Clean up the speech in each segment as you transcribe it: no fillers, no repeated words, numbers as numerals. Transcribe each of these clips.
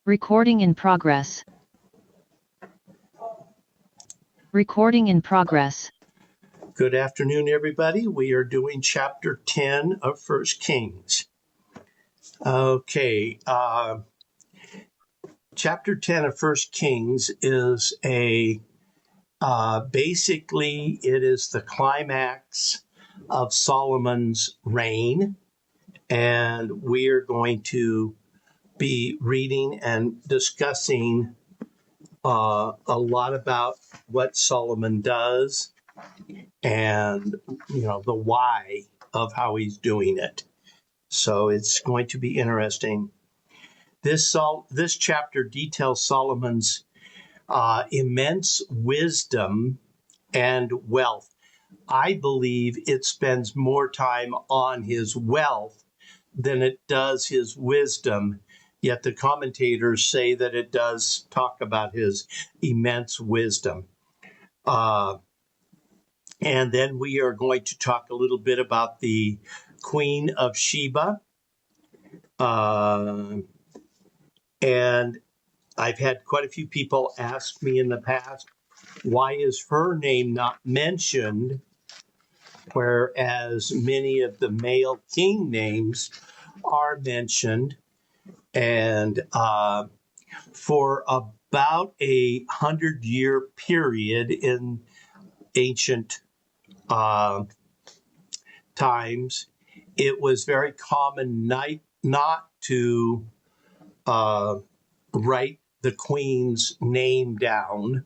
Recording in progress. Recording in progress. Good afternoon, everybody. We are doing chapter 10 of 1 Kings. Okay, chapter 10 of 1 Kings is basically it is the climax of Solomon's reign, and we are going to be reading and discussing a lot about what Solomon does and the why of how he's doing it. So it's going to be interesting. This chapter details Solomon's immense wisdom and wealth. I believe it spends more time on his wealth than it does his wisdom, yet the commentators say that it does talk about his immense wisdom. And then we are going to talk a little bit about the Queen of Sheba. And I've had quite a few people ask me in the past, why is her name not mentioned, whereas many of the male king names are mentioned? And for about 100-year period in ancient times, it was very common not to write the queen's name down.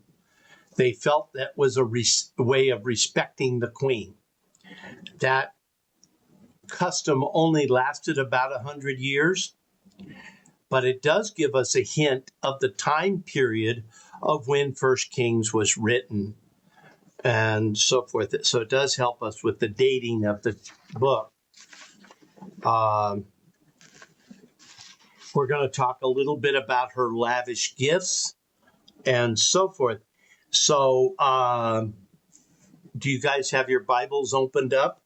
They felt that was a way of respecting the queen. That custom only lasted about 100 years, but it does give us a hint of the time period of when First Kings was written and so forth. So it does help us with the dating of the book. We're going to talk a little bit about her lavish gifts and so forth. So do you guys have your Bibles opened up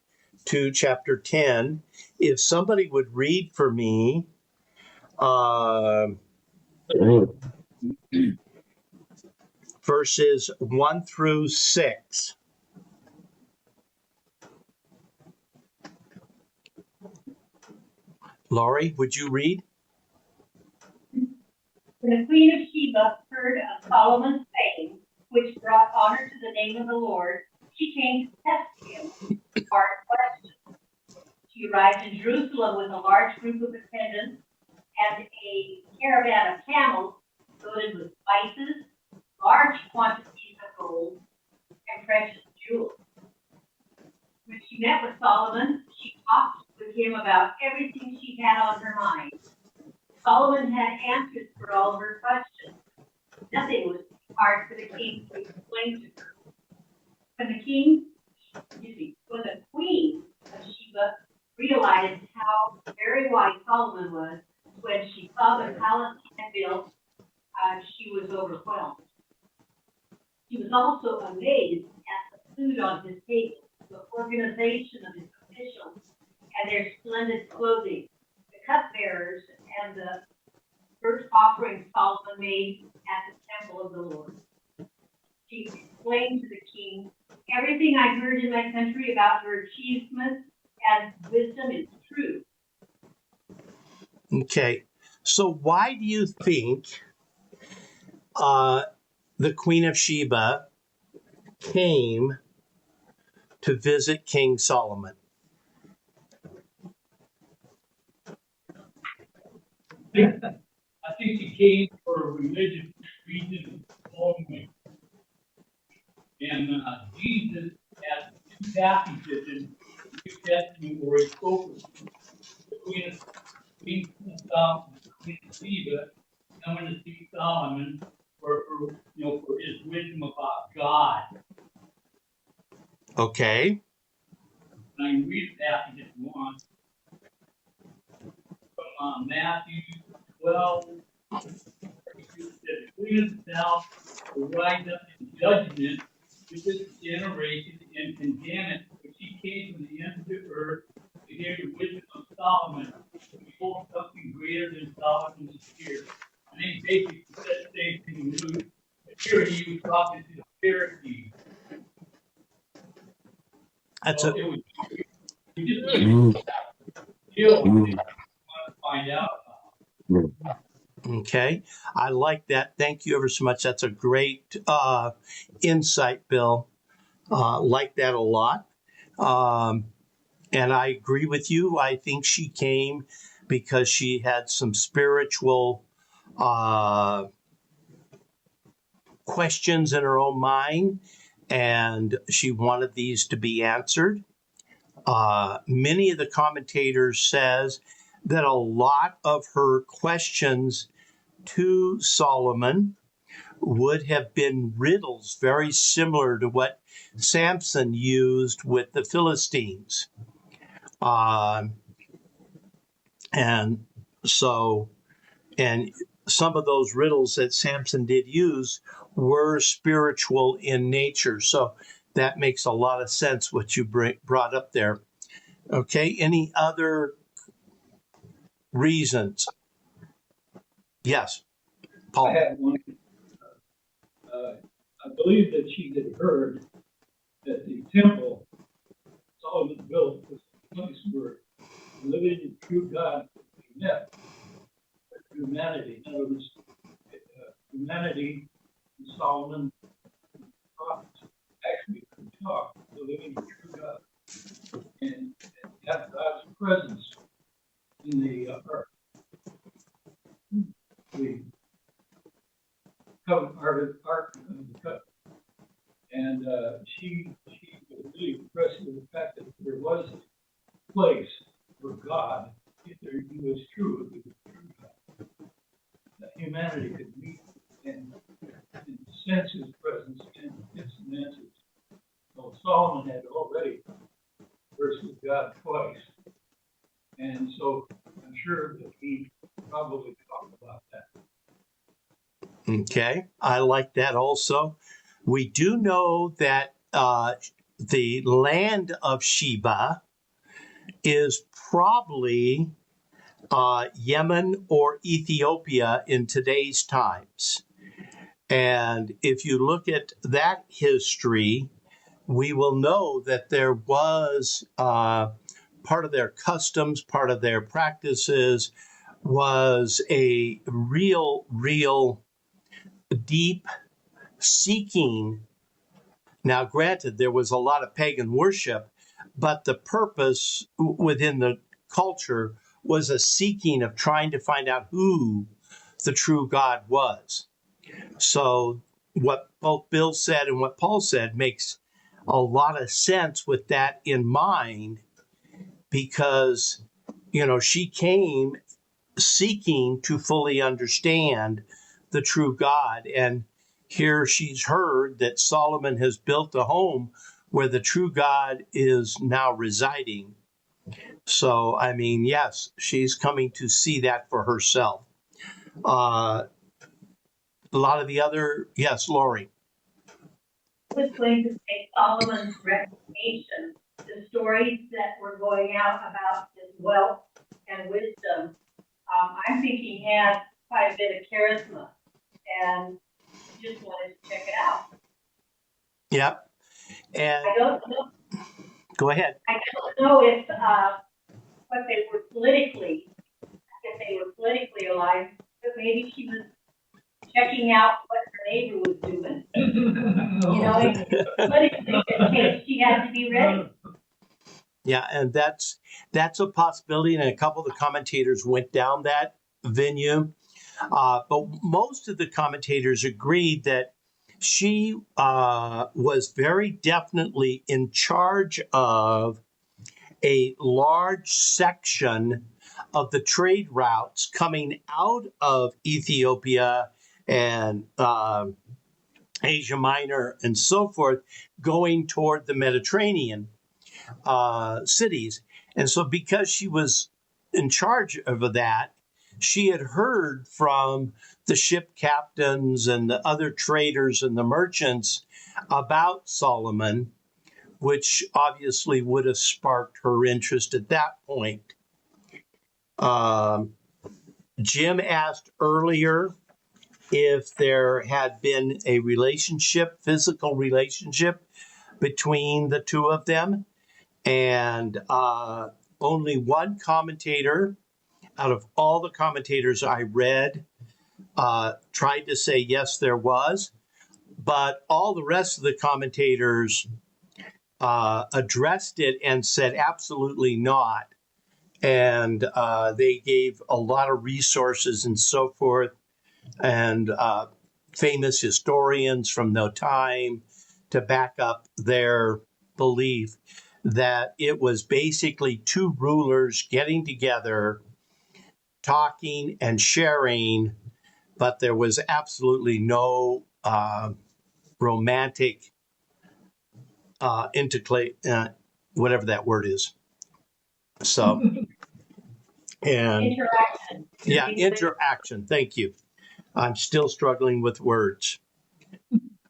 to chapter 10? If somebody would read for me verses 1 through 6. Laurie, would you read? When the Queen of Sheba heard of Solomon's fame, which brought honor to the name of the Lord, she came to test him. Hard questions. She arrived in Jerusalem with a large group of attendants and a caravan of camels loaded with spices, large quantities of gold, and precious jewels. When she met with Solomon, she talked with him about everything she had on her mind. Solomon had answers for all of her questions. Nothing was too hard for the king to explain to her. When the queen of Sheba realized how very wise Solomon was, when she saw the palace he had built, she was overwhelmed. She was also amazed at the food on his table, the organization of his officials, and their splendid clothing, the cupbearers, and the first offering Solomon made at the temple of the Lord. She explained to the king, everything I heard in my country about her achievements and wisdom is true. Okay, so why do you think the Queen of Sheba came to visit King Solomon? I think she came for a religious reason only. And Jesus had two passages in the New Testament where he spoke with the Queen of Sheba coming to see Solomon for his wisdom about God. Okay. And I can read the passage if you want. From Matthew 12. The Queen of the South will rise up in judgment with this generation and condemn it, for she came from the ends of the earth to hear the wisdom of Solomon. Behold, something greater than Solomon's here. And he basically said the same thing to you. Here he was talking to the Pharisees. That's So a, it was, we just really feel what they want to find out about. okay. I like that. Thank you ever so much. That's a great insight, Bill. Like that a lot. And I agree with you. I think she came because she had some spiritual questions in her own mind, and she wanted these to be answered. Many of the commentators says that a lot of her questions to Solomon would have been riddles very similar to what Samson used with the Philistines. And so, and some of those riddles that Samson did use were spiritual in nature. So that makes a lot of sense what you brought up there. Okay, any other reasons? Yes, Paul. I had one. I believe that she had heard that the temple Solomon built was a place where the living and true God could be met with humanity. In other words, humanity and Solomon and the prophets actually could talk to the living and true God and have God's presence in the ark. The ark of the covenant. And she was really impressed with the fact that there was a place where God, if he was true, if he was true God, that humanity could meet and sense his presence and get some answers. So Solomon had already conversed with God twice. And so I'm sure that he probably talked about that. Okay, I like that also. We do know that the land of Sheba is probably Yemen or Ethiopia in today's times. And if you look at that history, we will know that there was part of their customs, part of their practices was a real deep seeking. Now, granted, there was a lot of pagan worship, but the purpose within the culture was a seeking of trying to find out who the true God was. So what both Bill said and what Paul said makes a lot of sense with that in mind, because, she came seeking to fully understand the true God. And here she's heard that Solomon has built a home where the true God is now residing. So, yes, she's coming to see that for herself. A lot of the other, yes, Lori. I was going to say Solomon's reputation, the stories that were going out about his wealth and wisdom. I'm thinking he had quite a bit of charisma, and just wanted to check it out. Yep. And I don't know. Go ahead. I don't know if what they were politically, if they were politically aligned, but maybe she was checking out what her neighbor was doing. Politically, in case she had to be ready. Yeah, and that's a possibility, and a couple of the commentators went down that venue. But most of the commentators agreed that she was very definitely in charge of a large section of the trade routes coming out of Ethiopia and Asia Minor and so forth, going toward the Mediterranean cities. And so because she was in charge of that, she had heard from the ship captains and the other traders and the merchants about Solomon, which obviously would have sparked her interest at that point. Jim asked earlier if there had been a relationship, physical relationship between the two of them. And only one commentator out of all the commentators I read tried to say, yes, there was. But all the rest of the commentators addressed it and said, absolutely not. And they gave a lot of resources and so forth, and famous historians from the time to back up their belief that it was basically two rulers getting together, talking and sharing, but there was absolutely no romantic whatever that word is. So, and Interaction. yeah, interaction. Thank you. I'm still struggling with words,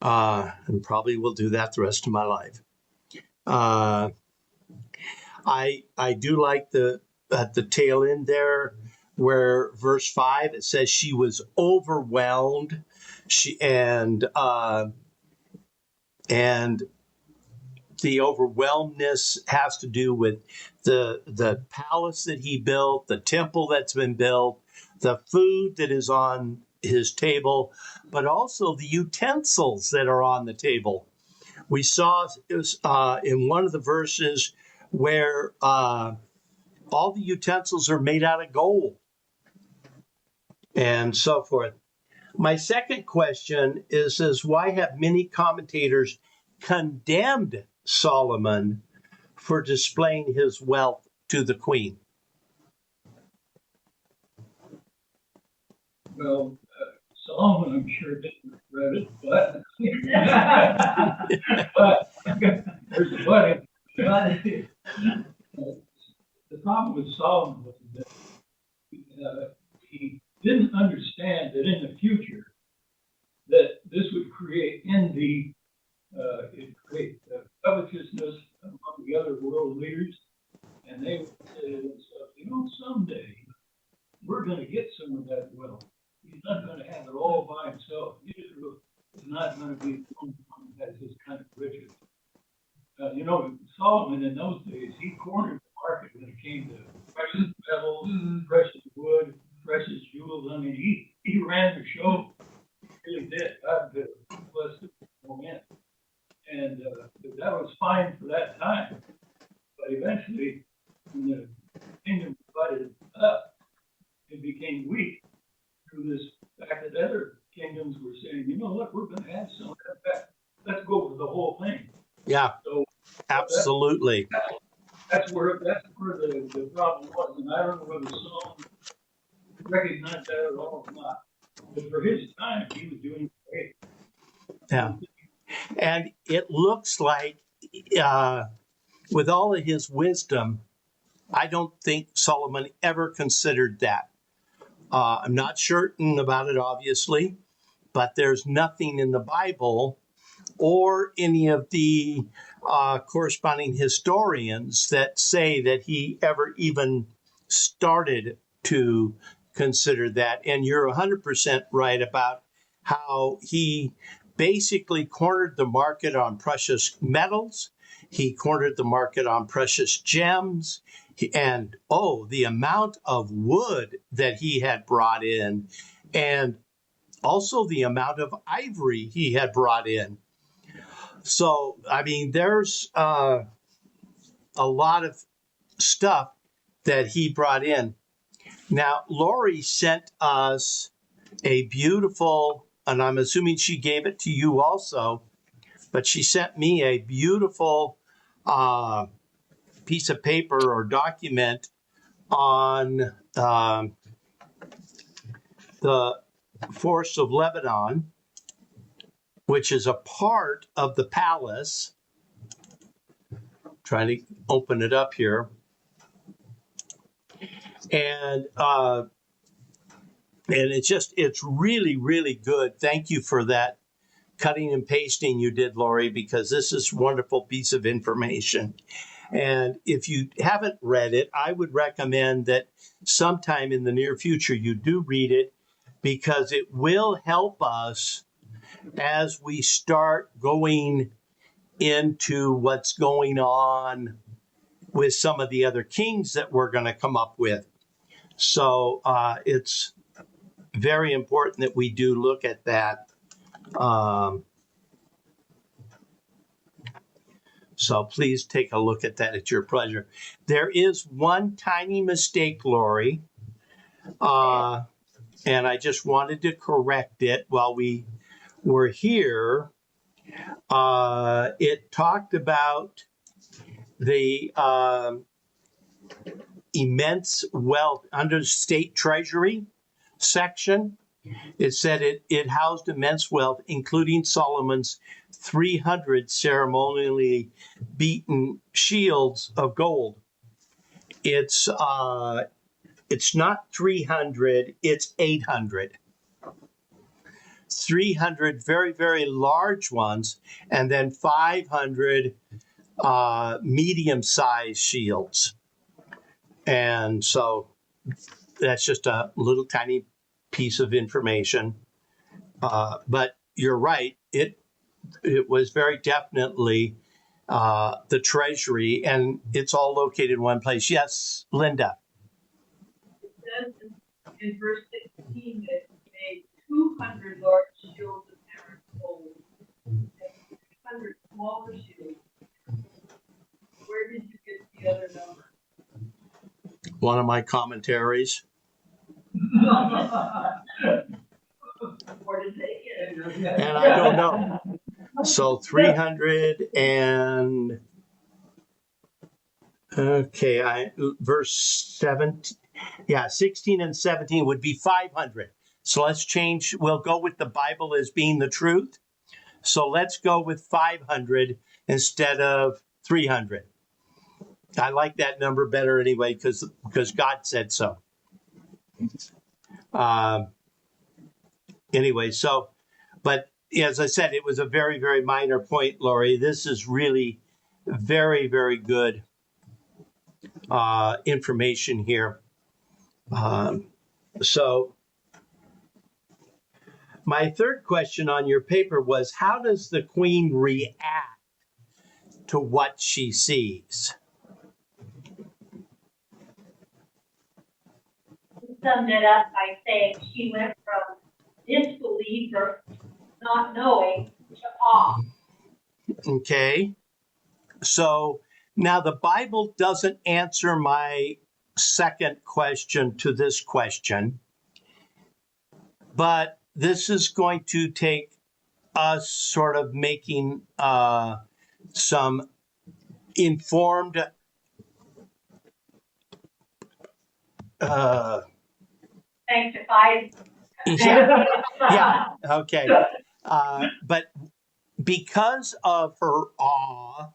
and probably will do that the rest of my life. I do like at the tail end there, where verse 5 it says she was overwhelmed. And the overwhelmedness has to do with the palace that he built, the temple that's been built, the food that is on his table, but also the utensils that are on the table. We saw in one of the verses where all the utensils are made out of gold and so forth. My second question is why have many commentators condemned Solomon for displaying his wealth to the queen? Well, Solomon, I'm sure, didn't regret it, but there's a but. The problem with Solomon was that he didn't understand that in the future that this would create envy, it'd create covetousness among the other world leaders, and they would say to themselves, someday we're going to get some of that wealth. He's not going to have it all by himself. Israel is not going to be the one who has this kind of riches. Solomon in those days, he cornered the market when it came to precious metals, precious wood, precious jewels. I mean, he ran the show. He really did. God bless him. And that was fine for that time. But eventually, when the kingdom divided up, it became weak through this fact that other kingdoms were saying, look, we're going to have some of that back. Let's go for the whole thing. Yeah, so absolutely. That's where the problem was. And I don't know whether Solomon recognized that at all or not. But for his time, he was doing great. Yeah. And it looks like with all of his wisdom, I don't think Solomon ever considered that. I'm not certain about it, obviously, but there's nothing in the Bible or any of the corresponding historians that say that he ever even started to consider that. And you're 100% right about how he basically cornered the market on precious metals. He cornered the market on precious gems. And, the amount of wood that he had brought in, and also the amount of ivory he had brought in. So, I mean, there's a lot of stuff that he brought in. Now, Lori sent us a beautiful, and I'm assuming she gave it to you also, but she sent me a beautiful piece of paper or document on the Forest of Lebanon, which is a part of the palace. I'm trying to open it up here. And it's really, really good. Thank you for that cutting and pasting you did, Lori, because this is a wonderful piece of information. And if you haven't read it, I would recommend that sometime in the near future you do read it, because it will help us as we start going into what's going on with some of the other kings that we're going to come up with. So it's very important that we do look at that. So please take a look at that at your pleasure. There is one tiny mistake, Lori, and I just wanted to correct it while we were here. It talked about the immense wealth under state treasury section. It said it housed immense wealth, including Solomon's 300 ceremonially beaten shields of gold. It's not 300, it's 800. 300 very, very large ones, and then 500 medium-sized shields. And so that's just a little tiny piece of information. But you're right, it was very definitely the treasury, and it's all located in one place. Yes, Linda. It says in verse 16 that he made 200 large shields of hammered gold and 300 smaller shields. Where did you get the other number? One of my commentaries. Where did they get it? And I don't know. So 300 and verse 17, 16 and 17 would be 500. So let's change. We'll go with the Bible as being the truth. So let's go with 500 instead of 300. I like that number better anyway because God said so. Anyway, so, but as I said, it was a very, very minor point, Lori. This is really very, very good information here. So my third question on your paper was, how does the queen react to what she sees? Summed it up by saying she went from disbelief or not knowing to awe. Okay. So now the Bible doesn't answer my second question to this question, but this is going to take us sort of making some informed Sanctified. yeah, okay. But because of her awe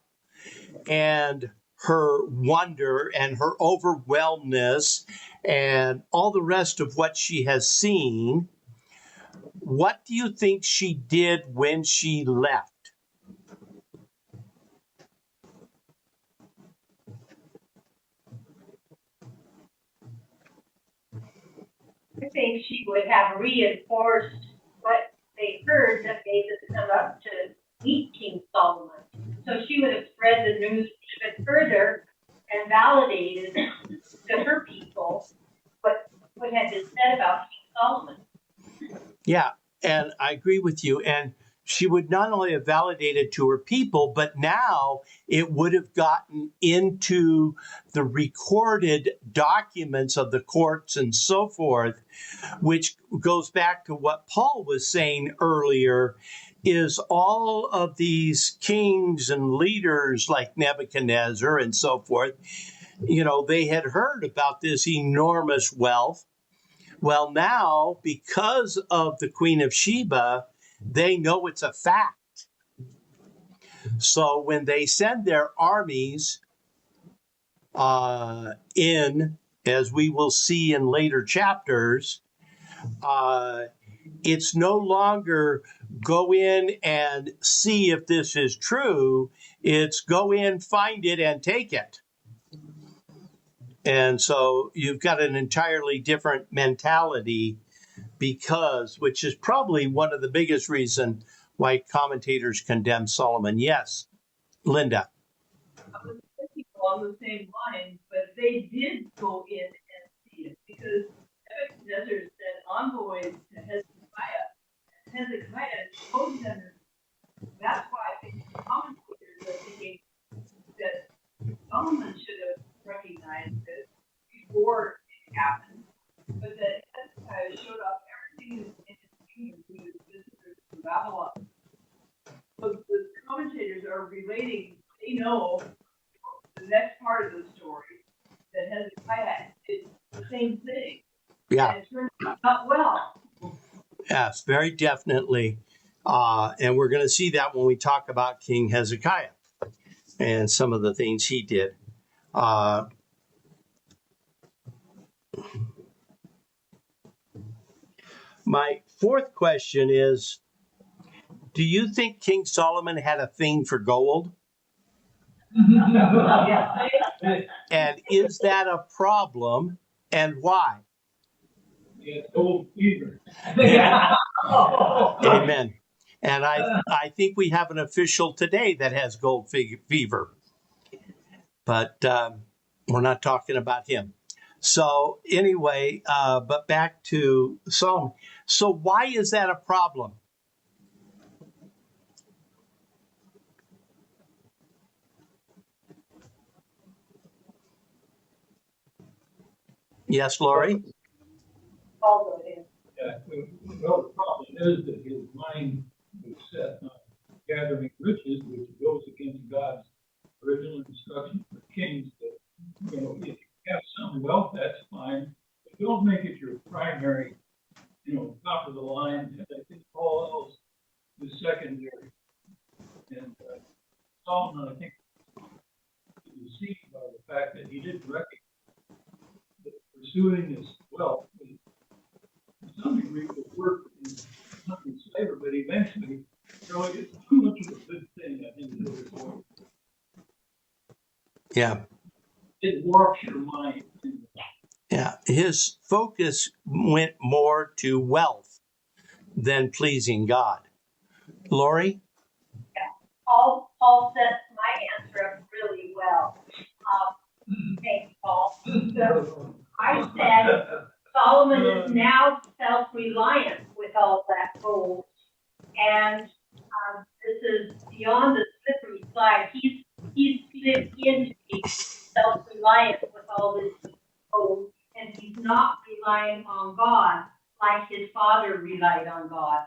and her wonder and her overwhelmness and all the rest of what she has seen, what do you think she did when she left? I think she would have reinforced what they heard that made them come up to meet King Solomon. So she would have spread the news even further and validated to her people what had been said about King Solomon. Yeah, and I agree with you. And she would not only have validated to her people, but now it would have gotten into the recorded documents of the courts and so forth, which goes back to what Paul was saying earlier, is all of these kings and leaders like Nebuchadnezzar and so forth, you know, they had heard about this enormous wealth. Well, now, because of the Queen of Sheba, they know it's a fact. So when they send their armies in, as we will see in later chapters, it's no longer go in and see if this is true. It's go in, find it, and take it. And so you've got an entirely different mentality because, which is probably one of the biggest reason why commentators condemn Solomon. Yes, Linda. I was thinking along the same lines, but they did go in and see it because Nebuchadnezzar sent envoys to Hezekiah. Hezekiah showed them. That's why I think the commentators are thinking that Solomon should have recognized it before it happened, but that Hezekiah showed off everything in his kingdom to his visitors from Babylon. So the commentators are relating, they know the next part of the story, that Hezekiah did the same thing. Yeah. And it turned out well. Yes, very definitely. And we're going to see that when we talk about King Hezekiah and some of the things he did. My fourth question is, do you think King Solomon had a thing for gold? And is that a problem, and why? Yeah, gold fever. Amen. And I think we have an official today that has gold fever, but we're not talking about him. So anyway, but back to Solomon. So why is that a problem? Yes, Lori? Also, it is. Yeah, well, the problem is that his mind was set on gathering riches, which goes against God's original instruction for kings that, if you have some wealth, that's fine, but don't make it your primary, top of the line. And I think all else is secondary. And Solomon, I think, was deceived by the fact that he didn't recognize that pursuing this wealth was, to some degree, would work in his favor, but eventually, it's too much of a good thing, I think, is what it's. Yeah. It warps your mind. Yeah. His focus went more to wealth than pleasing God. Lori? Paul sets my answer up really well. Thanks, Paul. So I said Solomon is now self-reliant with all that gold, and this is beyond the slippery slide. He's slipped into being self-reliant with all this gold, and he's not relying on God like his father relied on God.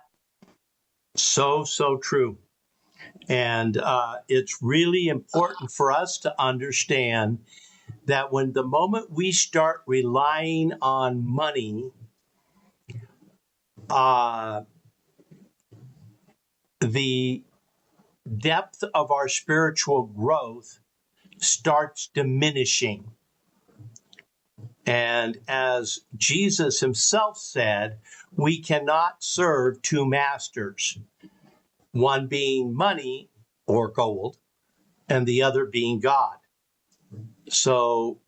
So true. And it's really important for us to understand that when the moment we start relying on money, the depth of our spiritual growth starts diminishing. And as Jesus himself said, we cannot serve two masters, one being money or gold, and the other being God. So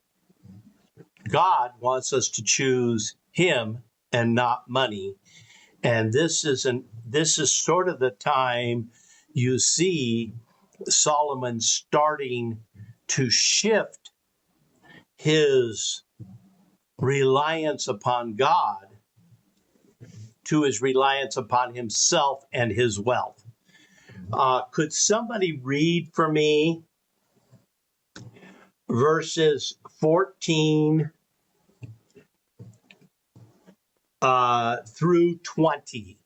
God wants us to choose him and not money. And this is sort of the time you see Solomon starting to shift his reliance upon God to his reliance upon himself and his wealth. Could somebody read for me verses 14 through 20?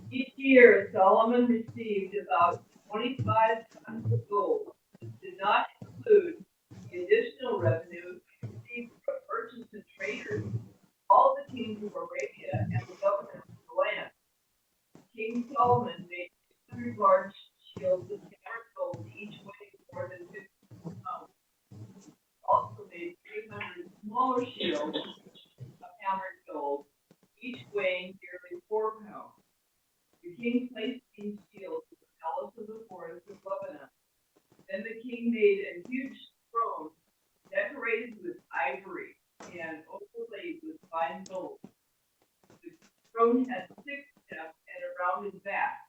Each year, Solomon received about 25 tons of gold. This did not include the additional revenue received from merchants and traders, all the kings of Arabia, and the governors of the land. King Solomon made 600 large shields of hammered gold, each weighing more than 50 pounds. Also made 300 smaller shields of hammered gold, each weighing nearly 4 pounds. The king placed these shields in the palace of the forest of Lebanon. Then the king made a huge throne decorated with ivory and overlaid throne had 6 steps and a rounded back.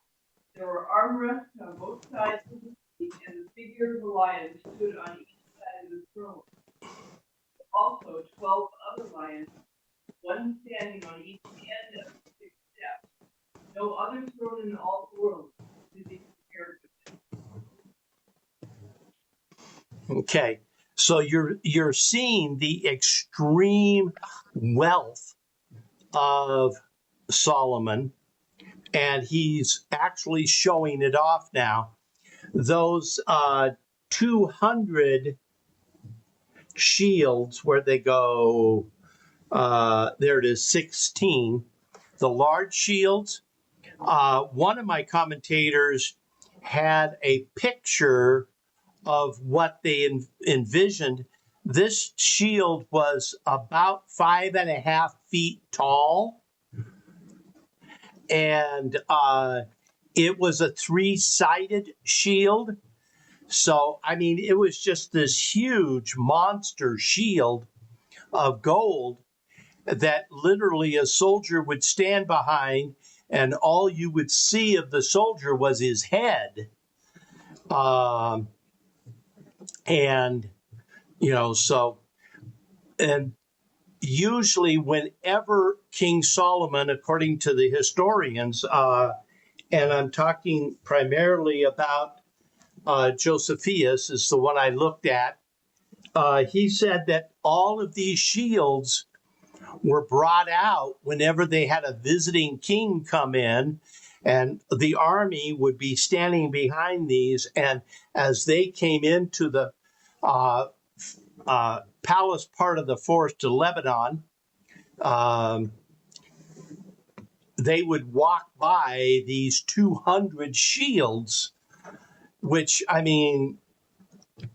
There were armrests on both sides of the seat, and the figure of a lion stood on each side of the throne. Also 12 other lions, one standing on each end of the 6 steps. No other throne in all the world could be compared with it. Okay, so you're seeing the extreme wealth of Solomon, and he's actually showing it off now. Those 200 shields, where they go, there it is, 16. The large shields. One of my commentators had a picture of what they envisioned. This shield was about 5.5 feet tall, and it was a 3-sided shield. So, I mean, it was just this huge monster shield of gold that literally a soldier would stand behind, and all you would see of the soldier was his head. And, you know, so, and usually whenever King Solomon, according to the historians, and I'm talking primarily about Josephus is the one I looked at, he said that all of these shields were brought out whenever they had a visiting king come in, and the army would be standing behind these, and as they came into the palace part of the forest of Lebanon, they would walk by these 200 shields, which, I mean,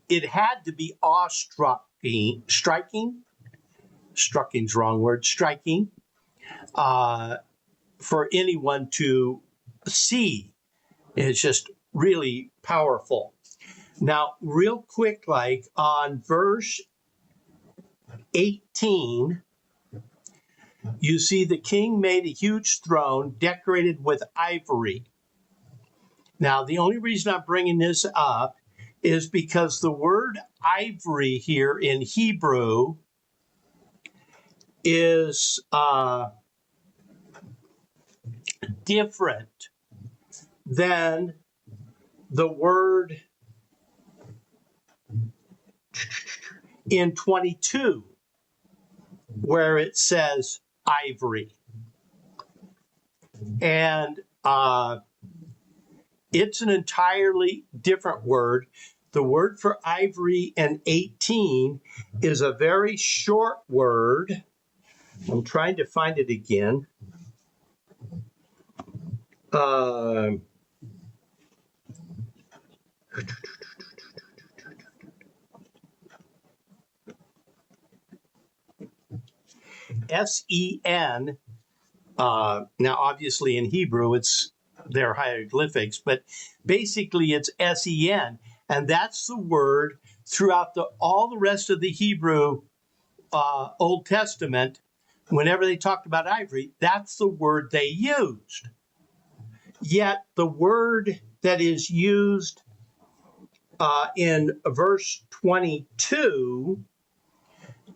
it had to be striking, strucking's wrong word, striking, for anyone to see. It's just really powerful. Now, real quick, like on verse 18, you see the king made a huge throne decorated with ivory. Now, the only reason I'm bringing this up is because the word ivory here in Hebrew is different than the word in 22, where it says ivory. And it's an entirely different word. The word for ivory in 18 is a very short word. I'm trying to find it again. S-E-N. Now, obviously in Hebrew, it's their hieroglyphics, but basically it's S-E-N. And that's the word throughout all the rest of the Hebrew Old Testament. Whenever they talked about ivory, that's the word they used. Yet the word that is used in verse 22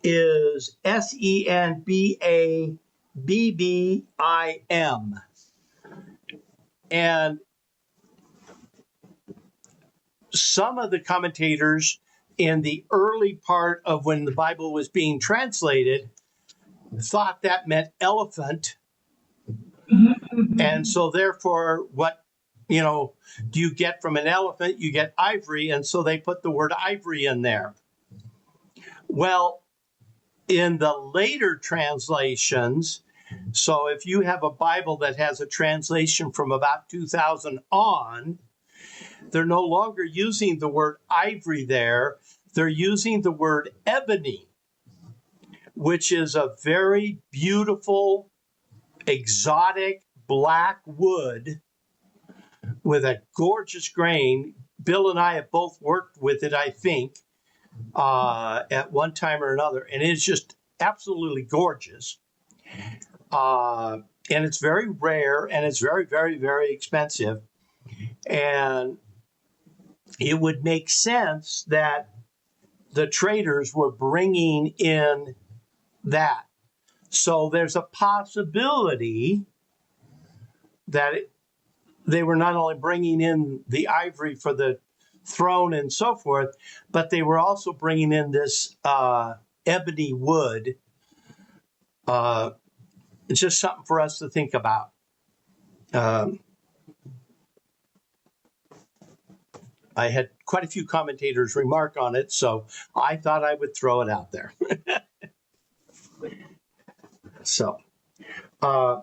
is S-E-N-B-A-B-B-I-M. And some of the commentators in the early part of when the Bible was being translated thought that meant elephant. And so therefore, what, do you get from an elephant? You get ivory. And so they put the word ivory in there. Well, in the later translations, so if you have a Bible that has a translation from about 2000 on, they're no longer using the word ivory there. They're using the word ebony, which is a very beautiful, exotic black wood with a gorgeous grain. Bill and I have both worked with it, I think, at one time or another, and it's just absolutely gorgeous. and it's very rare, and it's very, very, very expensive. And it would make sense that the traders were bringing in that. So there's a possibility that they were not only bringing in the ivory for the throne and so forth, but they were also bringing in this ebony wood. It's just something for us to think about. I had quite a few commentators remark on it, so I thought I would throw it out there. So, the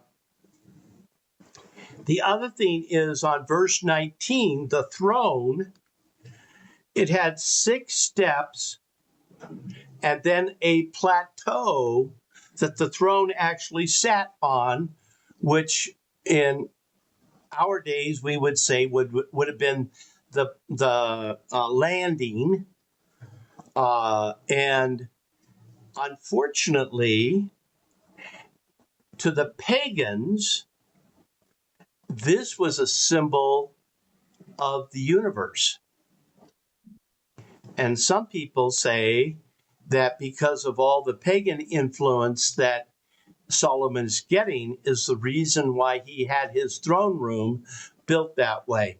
other thing is on verse 19, the throne, it had 6 steps and then a plateau that the throne actually sat on, which in our days we would say would have been the landing. And unfortunately, to the pagans, this was a symbol of the universe. And some people say that because of all the pagan influence that Solomon's getting is the reason why he had his throne room built that way.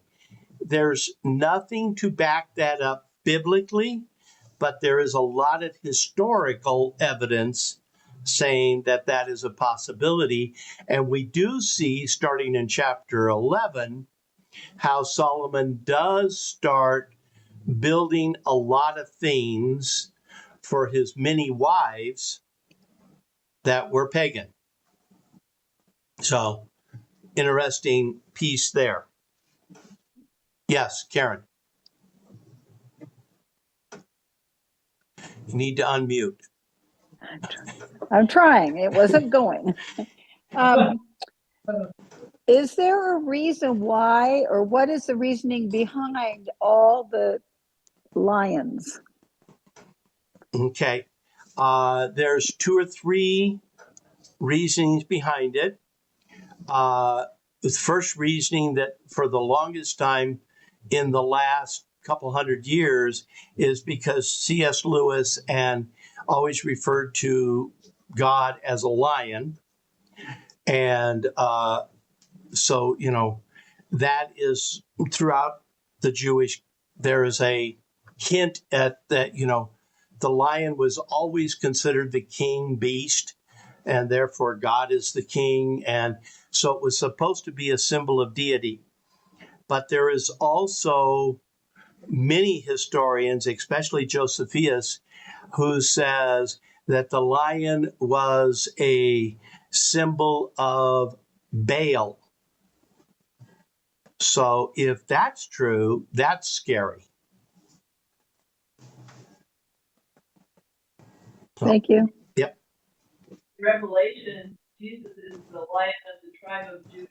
There's nothing to back that up biblically, but there is a lot of historical evidence saying that that is a possibility. And we do see, starting in chapter 11, how Solomon does start building a lot of things for his many wives that were pagan. So, interesting piece there. Yes, Karen. You need to unmute. I'm trying. It wasn't going. Is there a reason why, or what is the reasoning behind all the lions? Okay. There's 2 or 3 reasonings behind it. The first reasoning that for the longest time in the last couple hundred years is because C.S. Lewis and always referred to God as a lion. And so, that is throughout the Jewish, there is a hint at that, the lion was always considered the king beast, and therefore God is the king. And so it was supposed to be a symbol of deity. But there is also many historians, especially Josephus, who says that the lion was a symbol of Baal. So if that's true, that's scary. Thank you. Yep. Revelation, Jesus is the Lion of the tribe of Judah.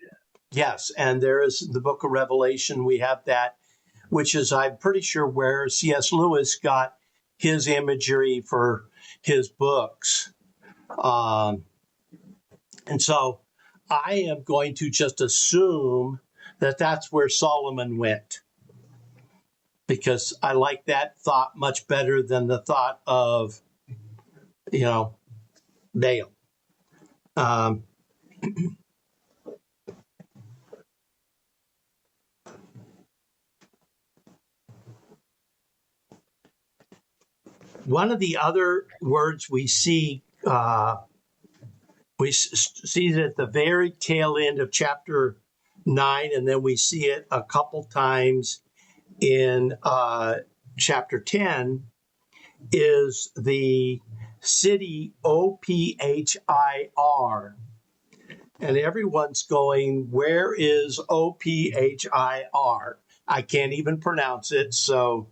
Yes, and there is the book of Revelation. We have that, which is, I'm pretty sure, where C.S. Lewis got his imagery for his books. And so I am going to just assume that that's where Solomon went, because I like that thought much better than the thought of, Baal. One of the other words we see, we see it at the very tail end of chapter 9, and then we see it a couple times in chapter 10, is the city Ophir. And everyone's going, where is Ophir? I can't even pronounce it, so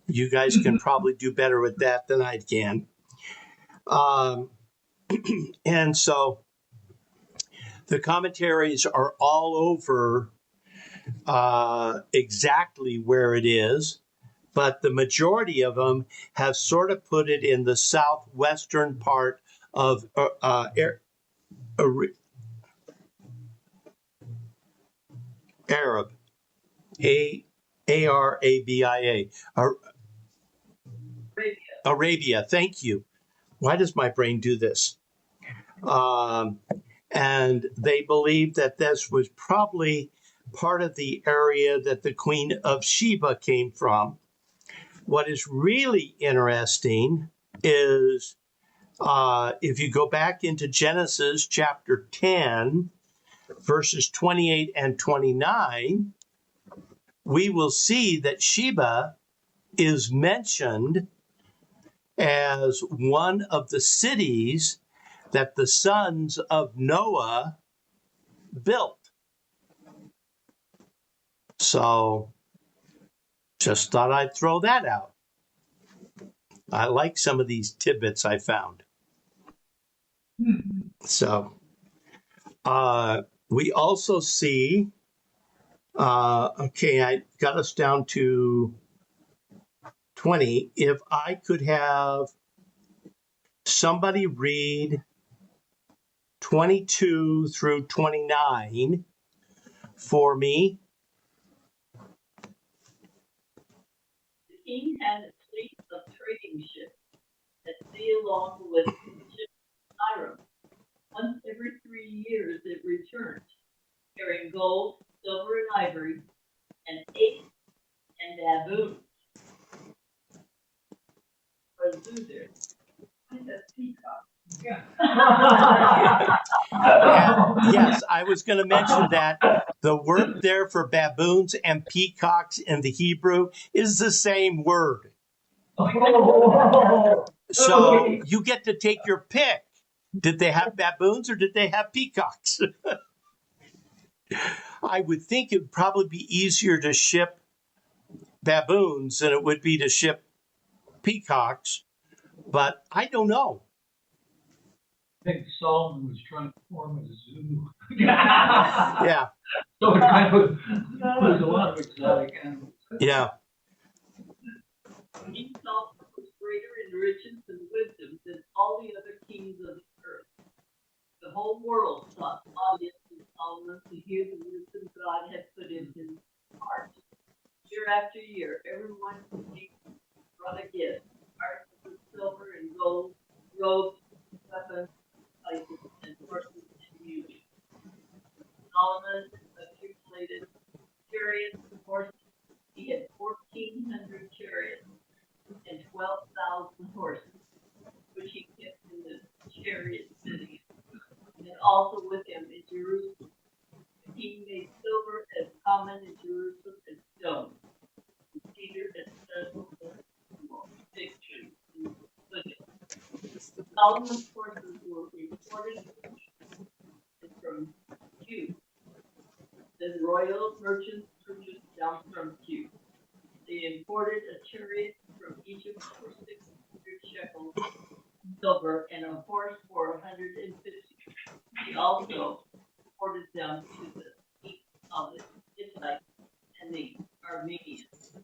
you guys can probably do better with that than I can. And so the commentaries are all over exactly where it is, but the majority of them have sort of put it in the southwestern part of Arab, Arabia, Arabia. Arabia. Thank you. Why does my brain do this? And they believed that this was probably part of the area that the Queen of Sheba came from. What is really interesting is if you go back into Genesis chapter 10, verses 28 and 29, we will see that Sheba is mentioned as one of the cities that the sons of Noah built. So just thought I'd throw that out. I like some of these tidbits I found. So we also see, okay, I got us down to 20. If I could have somebody read 22 through 29 for me. The king had a fleet of trading ships at sea along with ships of Hiram. Once every 3 years it returned, carrying gold, silver, and ivory, and apes and baboons. For Zuzer, I said peacock. Yes, I was going to mention that the word there for baboons and peacocks in the Hebrew is the same word. So you get to take your pick. Did they have baboons or did they have peacocks? I would think it would probably be easier to ship baboons than it would be to ship peacocks, but I don't know. I think Solomon was trying to form a zoo. Yeah, So it kind of was a lot of exotic animals. yeah. King Solomon was greater in riches and wisdom than all the other kings of the earth. The whole world sought audience in Solomon to hear the wisdom God had put in his heart. Year after year, everyone who came brought a gift, articles of silver and gold, robes, weapons, spices, and horses and mules. Solomon accumulated chariots and horses. He had 1,400 chariots and 12,000 horses, which he kept in the chariot city, and also with him in Jerusalem. The king made silver as common in Jerusalem as stone, and cedar as stone, fig tree, and wood. Solomon's horses were imported from Cuba. The royal merchants purchased them from Cuba. They imported a chariot from Egypt for 600 shekels silver and a horse for 150. He also imported them to the east of the Hittites and the Armenians.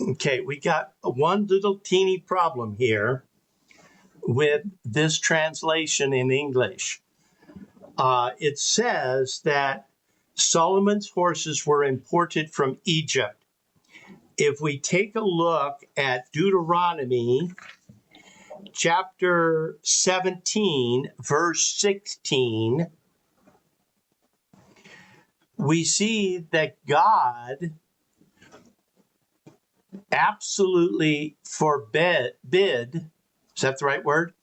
Okay, we got one little teeny problem here with this translation in English. It says that Solomon's horses were imported from Egypt. If we take a look at Deuteronomy chapter 17, verse 16, we see that God absolutely forbid, is that the right word?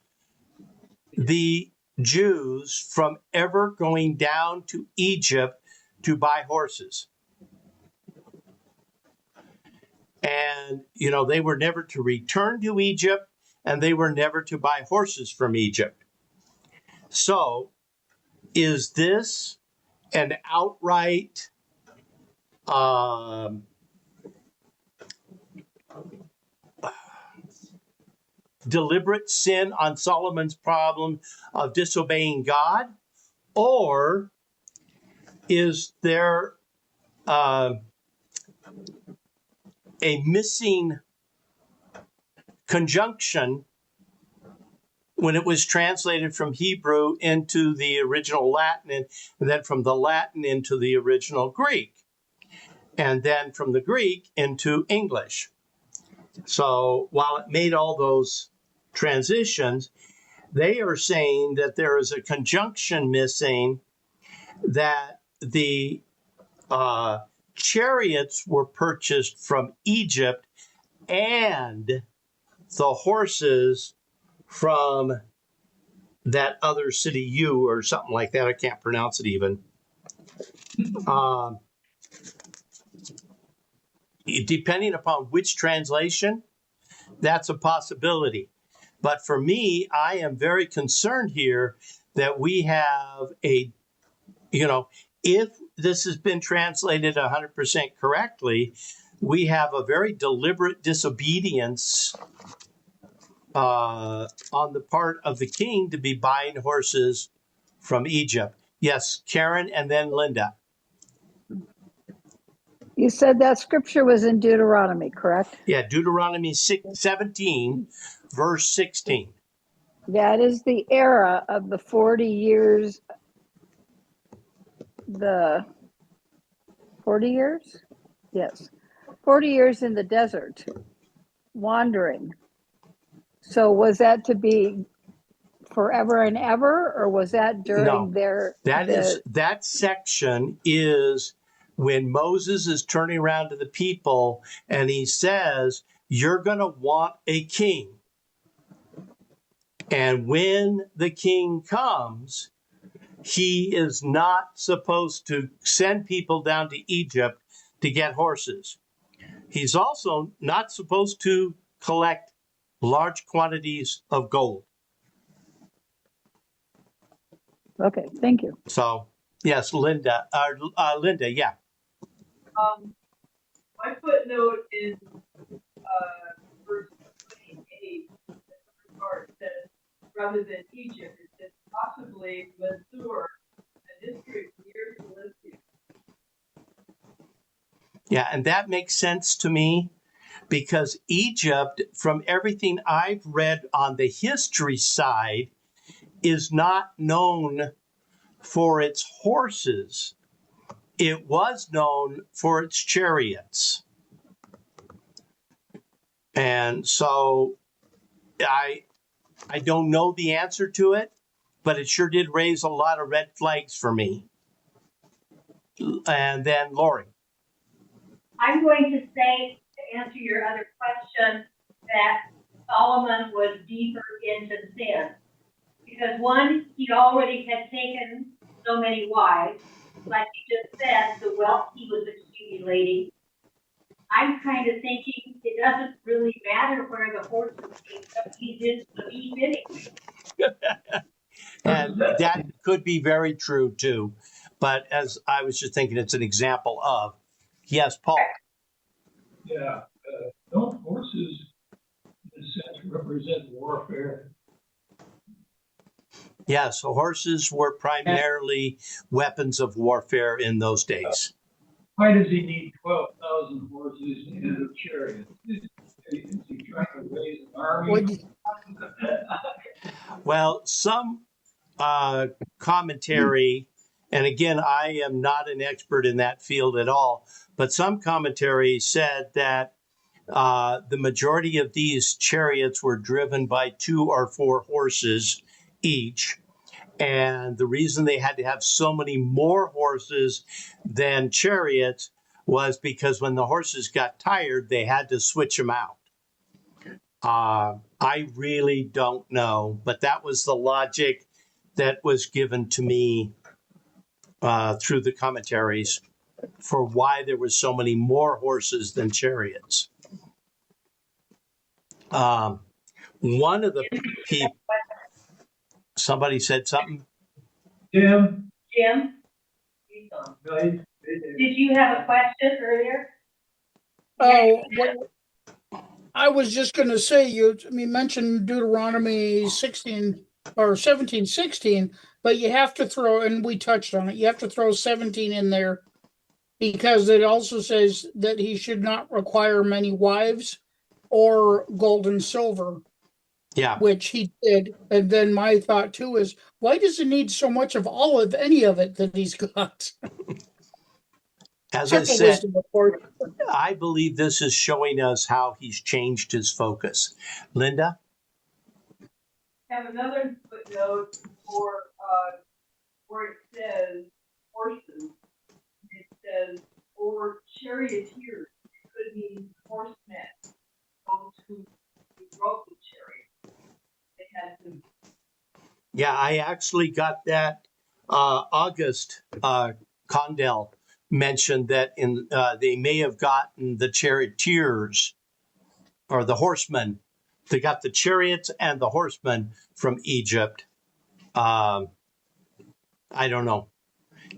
The Jews from ever going down to Egypt to buy horses. And, you know, they were never to return to Egypt, and they were never to buy horses from Egypt. So, is this an outright deliberate sin on Solomon's problem of disobeying God? Or is there a missing conjunction when it was translated from Hebrew into the original Latin, and then from the Latin into the original Greek, and then from the Greek into English. So while it made all those transitions, they are saying that there is a conjunction missing, that the chariots were purchased from Egypt and the horses from that other city, U or something like that. I can't pronounce it even. Depending upon which translation, that's a possibility. But for me, I am very concerned here that we have a, if this has been translated 100% correctly, we have a very deliberate disobedience on the part of the king to be buying horses from Egypt. Yes, Karen, and then Linda. You said that scripture was in Deuteronomy, correct? Yeah, Deuteronomy 17, verse 16. That is the era of the 40 years. The 40 years? Yes. 40 years in the desert, wandering. So was that to be forever and ever, or was that during that section is when Moses is turning around to the people and he says, you're going to want a king. And when the king comes, he is not supposed to send people down to Egypt to get horses. He's also not supposed to collect large quantities of gold. Okay, thank you. So, yes, Linda, yeah. My footnote in verse 28, the first part says, rather than Egypt, it says possibly Masur, a district near Philistia. Yeah, and that makes sense to me because Egypt, from everything I've read on the history side, is not known for its horses. It was known for its chariots. And so I don't know the answer to it, but it sure did raise a lot of red flags for me. And then Lori. I'm going to say, to answer your other question, that Solomon was deeper into sin. Because one, he already had taken so many wives. Like you just said, the wealth he was accumulating. I'm kind of thinking it doesn't really matter where the horses came from. He did the beef anyway. And that could be very true too. But as I was just thinking, it's an example of, yes, Paul. Yeah, don't horses, in a sense, represent warfare? Yeah, so horses were primarily weapons of warfare in those days. Why does he need 12,000 horses and a chariot? Is he trying to raise an army? Well, some commentary, and again, I am not an expert in that field at all, but some commentary said that the majority of these chariots were driven by 2 or 4 horses each. And the reason they had to have so many more horses than chariots was because when the horses got tired, they had to switch them out. I really don't know, but that was the logic that was given to me through the commentaries for why there were so many more horses than chariots. One of the people, somebody said something. Jim? Did you have a question earlier? Oh, I was just going to say, you mentioned Deuteronomy 16 or 17:16, but you have to throw, and we touched on it, you have to throw 17 in there because it also says that he should not require many wives or gold and silver. Yeah. which he did. And then my thought too is, why does he need so much of any of it that he's got? As I Except for said, wisdom, of course. I believe this is showing us how he's changed his focus. Linda? Have another footnote for, where it says horses. It says, or charioteers. It could mean horsemen, those who drove the chariot. They had to. Yeah, I actually got that. August Condell mentioned that they may have gotten the charioteers or the horsemen. They got the chariots and the horsemen from Egypt. I don't know.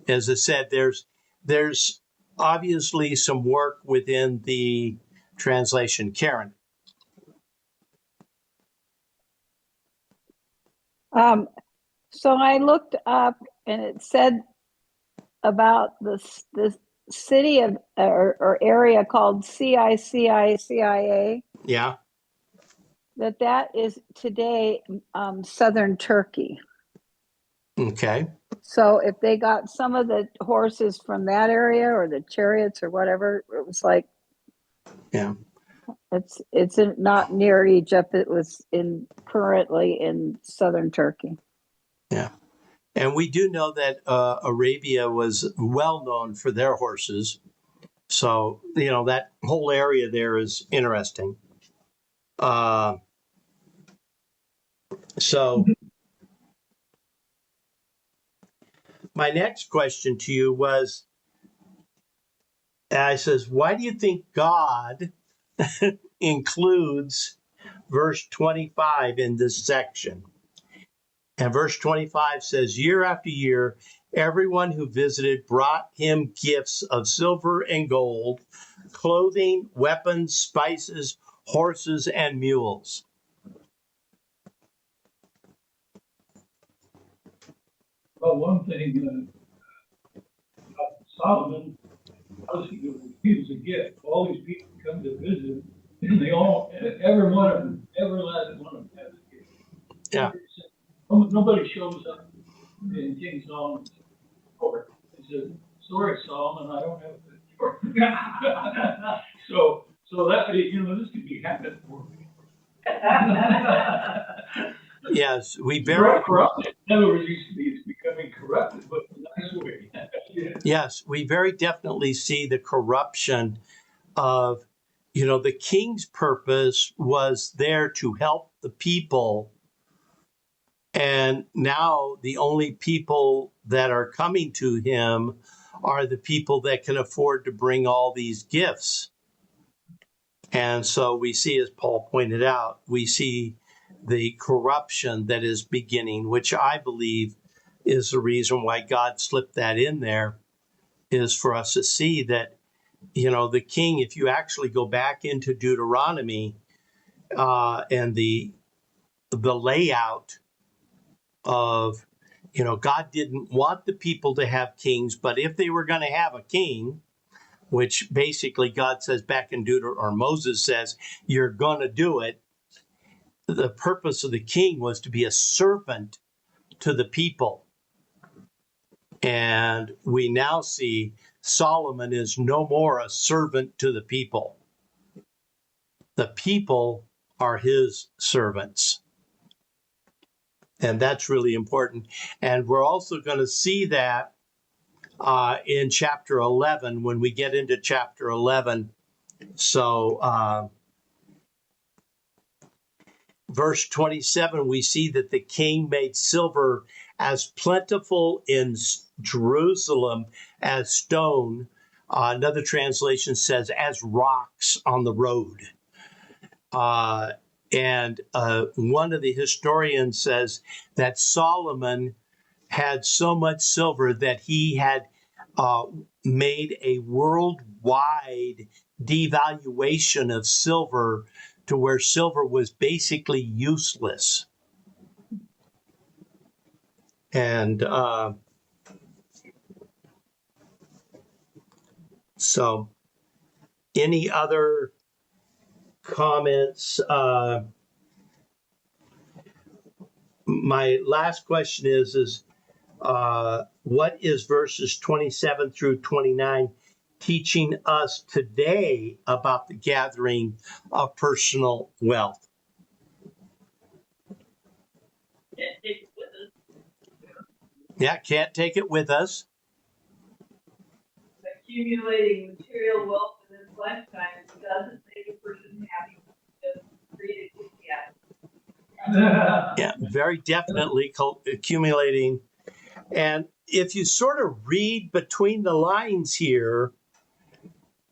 As I said, there's obviously some work within the translation. Karen. So I looked up and it said about the city of or area called CICIA Yeah. that is today southern Turkey. Okay. So if they got some of the horses from that area or the chariots or whatever, it was like, Yeah. it's not near Egypt. It was currently in southern Turkey. Yeah. And we do know that Arabia was well known for their horses. So, that whole area there is interesting. So my next question to you was, I says, why do you think God includes verse 25 in this section? And verse 25 says, year after year, everyone who visited brought him gifts of silver and gold, clothing, weapons, spices, horses, and mules. Well, one thing, Solomon, obviously, he was a gift. All these people come to visit, and they all, every one of them, every last one of them has a gift. Yeah. Nobody shows up in King Solomon's court and says, sorry, Solomon, I don't have a good court. So that, this could be happening for me. Yes, we very corrupted. In other words, it's becoming corrupted, but in a nice way. Yes, we very definitely see the corruption of, the king's purpose was there to help the people. And now the only people that are coming to him are the people that can afford to bring all these gifts. And so we see, as Paul pointed out, we see the corruption that is beginning, which I believe is the reason why God slipped that in there, is for us to see that, the king, if you actually go back into Deuteronomy and the layout of, God didn't want the people to have kings, but if they were going to have a king, which basically God says back in or Moses says, you're going to do it. The purpose of the king was to be a servant to the people. And we now see Solomon is no more a servant to the people. The people are his servants. And that's really important. And we're also going to see that in chapter 11, when we get into chapter 11. So, verse 27, we see that the king made silver as plentiful in Jerusalem as stone. Another translation says, as rocks on the road. And one of the historians says that Solomon had so much silver that he had made a worldwide devaluation of silver to where silver was basically useless. And so any other comments? my last question is what is verses 27 through 29 teaching us today about the gathering of personal wealth? Can't take it with us. Yeah, can't take it with us. Accumulating material wealth in this lifetime doesn't make a person happy. Just read it yet. Yeah, very definitely accumulating. And if you sort of read between the lines here,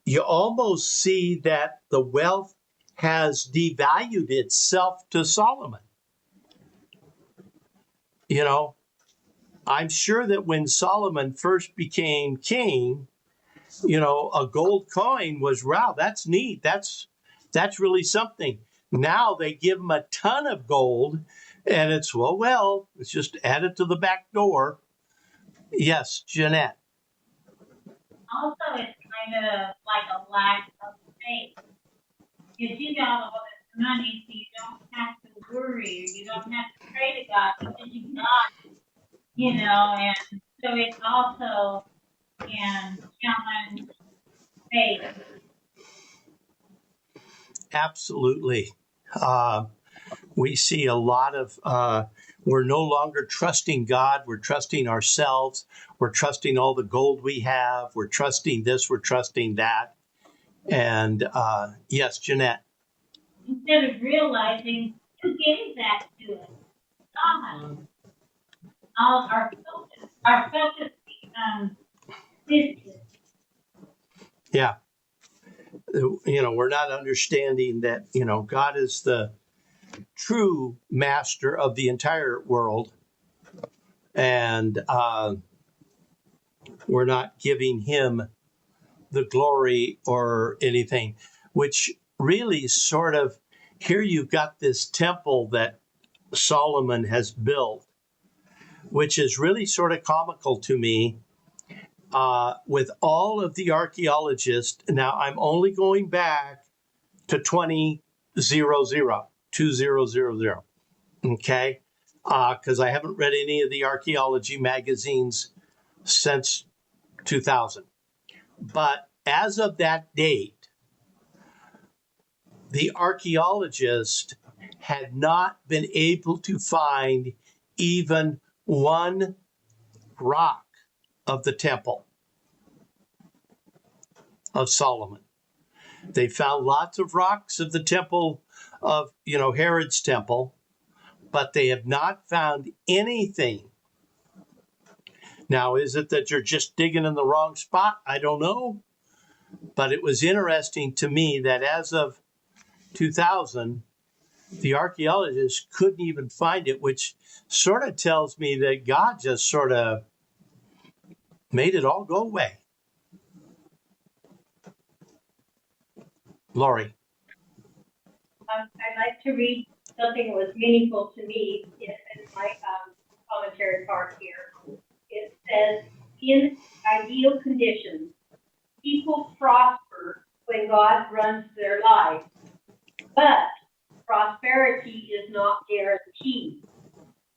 you almost see that the wealth has devalued itself to Solomon. You know, I'm sure that when Solomon first became king, you know, a gold coin was, wow, that's neat. That's really something. Now they give him a ton of gold, and it's, well, it's just added to the back door. Yes, Jeanette. Also, it's kind of like a lack of faith. Because you got all this money, so you don't have to worry, or you don't have to pray to God because you got it, you know, and so it also can challenge faith. Absolutely. We see a lot of, we're no longer trusting God. We're trusting ourselves. We're trusting all the gold we have. We're trusting this. We're trusting that. And yes, Jeanette. Instead of realizing who gave that to us, God. All our focus becomes business. Yeah. You know, we're not understanding that, you know, God is the true master of the entire world. And we're not giving him the glory or anything, which really sort of, here you've got this temple that Solomon has built, which is really sort of comical to me. With all of the archaeologists, now I'm only going back to 2000, okay? Because I haven't read any of the archaeology magazines since 2000. But as of that date, the archaeologists had not been able to find even one rock of the temple of Solomon. They found lots of rocks of the temple of, you know, Herod's temple, but they have not found anything. Now, is it that you're just digging in the wrong spot? I don't know. But it was interesting to me that as of 2000, the archaeologists couldn't even find it, which sort of tells me that God just sort of made it all go away. Lori. I'd like to read something that was meaningful to me in my commentary part here. It says, in ideal conditions, people prosper when God runs their lives, but prosperity is not guaranteed.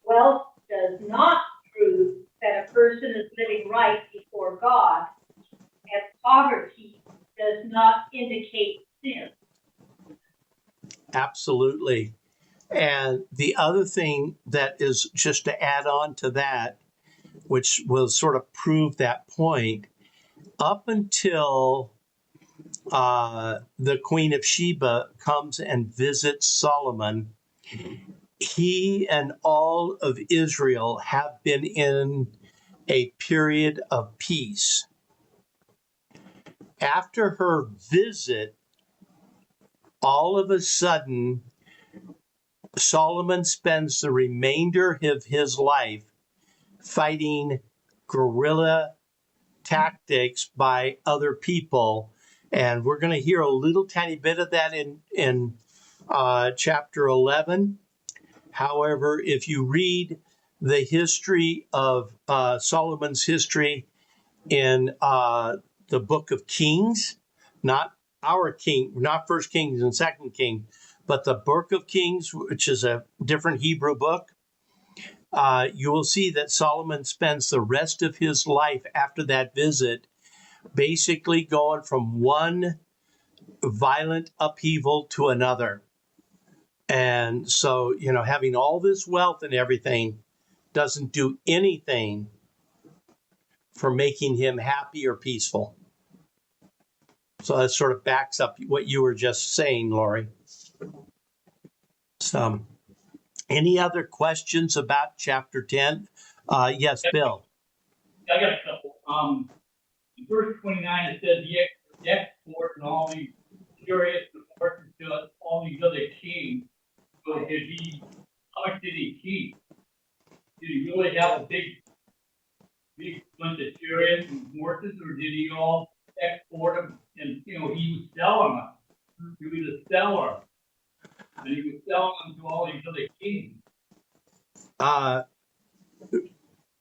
Wealth does not prove that a person is living right before God, and poverty does not indicate sin. Absolutely. And the other thing that is just to add on to that, which will sort of prove that point, up until the Queen of Sheba comes and visits Solomon, he and all of Israel have been in a period of peace. After her visit, all of a sudden, Solomon spends the remainder of his life fighting guerrilla tactics by other people. And we're going to hear a little tiny bit of that in chapter 11. However, if you read the history of Solomon's history in the book of Kings, not our king, not First Kings and Second Kings, but the book of Kings, which is a different Hebrew book, you will see that Solomon spends the rest of his life after that visit basically going from one violent upheaval to another. And so, having all this wealth and everything doesn't do anything for making him happy or peaceful. So that sort of backs up what you were just saying, Lori. So, any other questions about chapter 10? Yes, Bill. I got a couple. In verse 29, it says the export and all these chariots and horses to all these other kings. So how much did he keep? Did he really have a big bunch of chariots and horses, or did he all export them? And he was selling them. He was a seller, and he was selling them to all these other kings.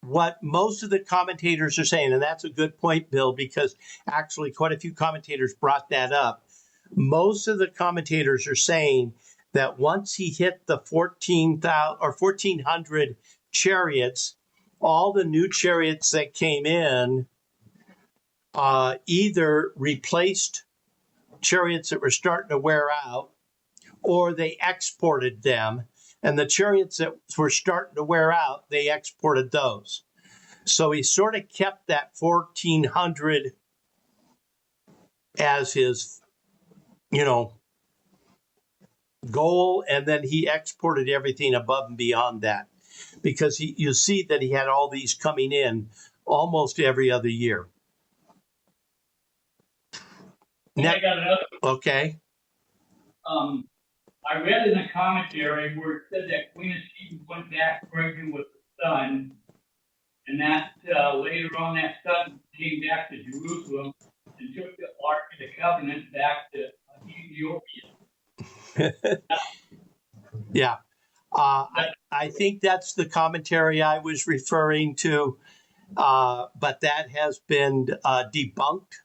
What most of the commentators are saying, and that's a good point, Bill, because actually quite a few commentators brought that up. Most of the commentators are saying that once he hit the 14,000 or 1,400 chariots, all the new chariots that came in either replaced chariots that were starting to wear out, or they exported them. And the chariots that were starting to wear out, they exported those. So he sort of kept that 1,400 as his, goal, and then he exported everything above and beyond that, because you see that he had all these coming in almost every other year. I got another. Okay. I read in the commentary where it said that Queen of Sheba went back pregnant with a son, and that later on that son came back to Jerusalem and took the Ark of the Covenant back to Ethiopia. Yeah. I think that's the commentary I was referring to, but that has been debunked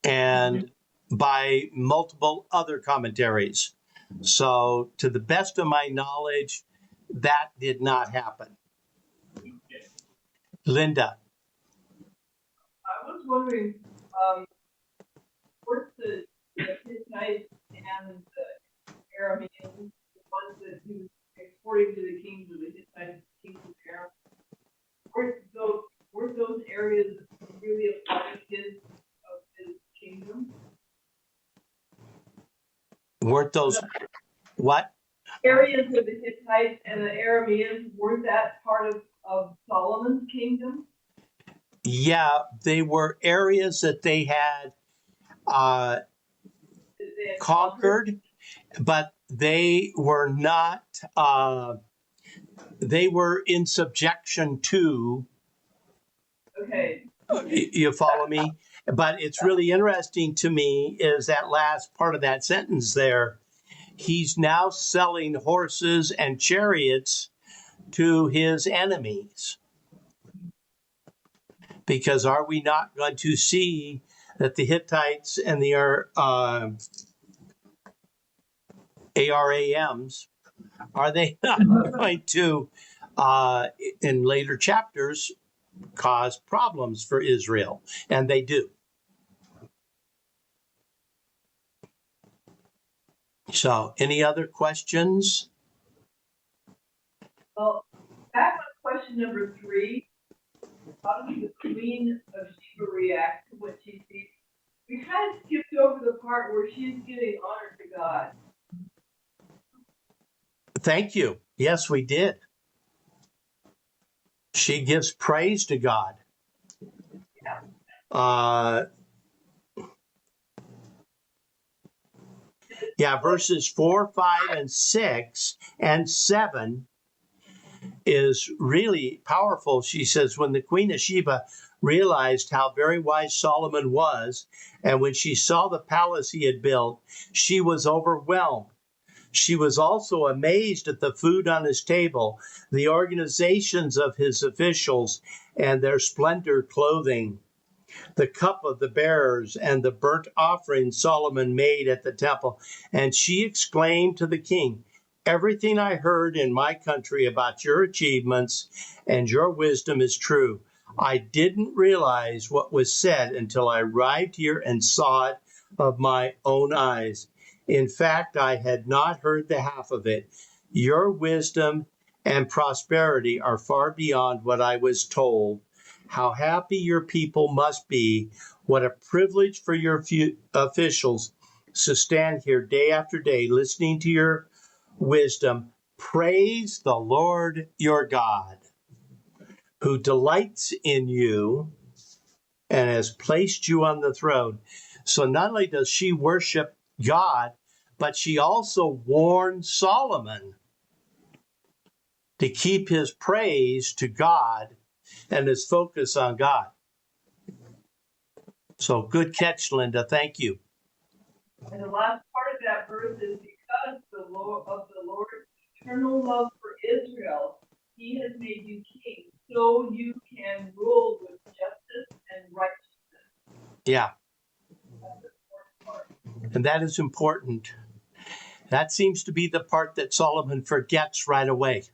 and by multiple other commentaries. So to the best of my knowledge, that did not happen. Linda. I was wondering, where's the Hittites and the Arameans, the ones that he was exporting to the kings of the Hittites, kings of Aram? Were those areas really a part of his kingdom? Weren't those what? Areas of the Hittites and the Arameans, weren't that part of Solomon's kingdom? Yeah, they were areas that they had conquered, but they were not, they were in subjection to. Okay. You follow me? But it's really interesting to me is that last part of that sentence there. He's now selling horses and chariots to his enemies. Because are we not going to see that the Hittites and the ARAMs, are they not going to, in later chapters, cause problems for Israel? And they do. So, any other questions? Well, back on question number 3, how does the Queen of Sheba react to what she sees? We kind of skipped over the part where she's giving honor to God. Thank you. Yes, we did. She gives praise to God. Verses 4, 5, and 6 and 7 is really powerful. She says, when the Queen of Sheba realized how very wise Solomon was, and when she saw the palace he had built, she was overwhelmed. She was also amazed at the food on his table, the organizations of his officials, and their splendor clothing, the cup of the bearers, and the burnt offering Solomon made at the temple. And she exclaimed to the king, Everything I heard in my country about your achievements and your wisdom is true. I didn't realize what was said until I arrived here and saw it of my own eyes. In fact, I had not heard the half of it. Your wisdom and prosperity are far beyond what I was told. How happy your people must be. What a privilege for your officials to stand here day after day listening to your wisdom. Praise the Lord your God, who delights in you and has placed you on the throne. So not only does she worship God, but she also warned Solomon to keep his praise to God and his focus on God. So good catch, Linda. Thank you. And the last part of that verse is because the Lord's eternal love for Israel, he has made you king, so you can rule with justice and righteousness. Yeah. That's the important part. And that is important. That seems to be the part that Solomon forgets right away.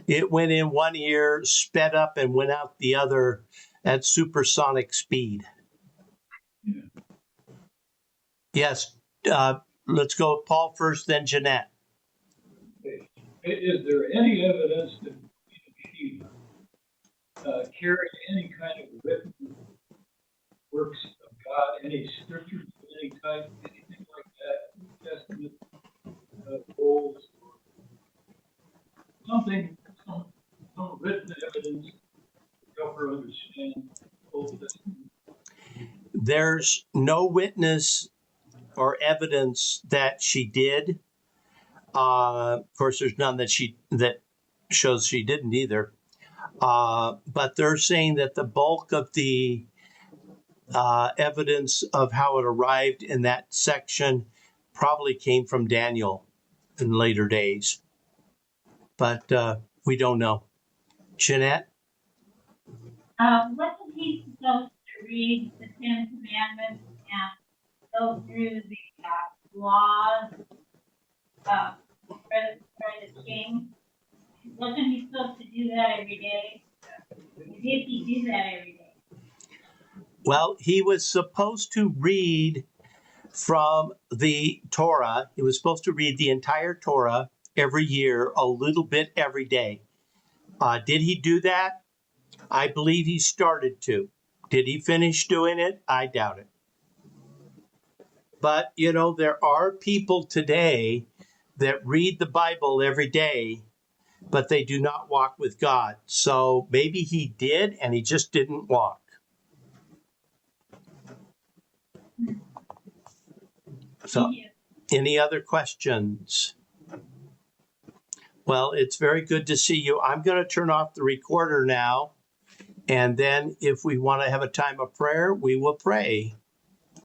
It went in one ear, sped up, and went out the other at supersonic speed. Yes, let's go Paul first, then Jeanette. Okay. Is there any evidence that she carried any kind of written works of God, any scriptures of any type, anything like that, New Testament, goals, or something, some written evidence to help her understand Old Testament? There's no witness or evidence that she did. Of course, there's none that shows she didn't either. But they're saying that the bulk of the evidence of how it arrived in that section probably came from Daniel in later days. But we don't know. Jeanette? Wasn't he supposed to read the Ten Commandments and go through the laws for the king? Wasn't he supposed to do that every day? Did he do that every day? Well, he was supposed to read from the Torah. He was supposed to read the entire Torah every year, a little bit every day. Did he do that? I believe he started to. Did he finish doing it? I doubt it. But, you know, there are people today that read the Bible every day, but they do not walk with God. So maybe he did, and he just didn't walk. So, any other questions? Well, it's very good to see you. I'm going to turn off the recorder now. And then if we want to have a time of prayer, we will pray.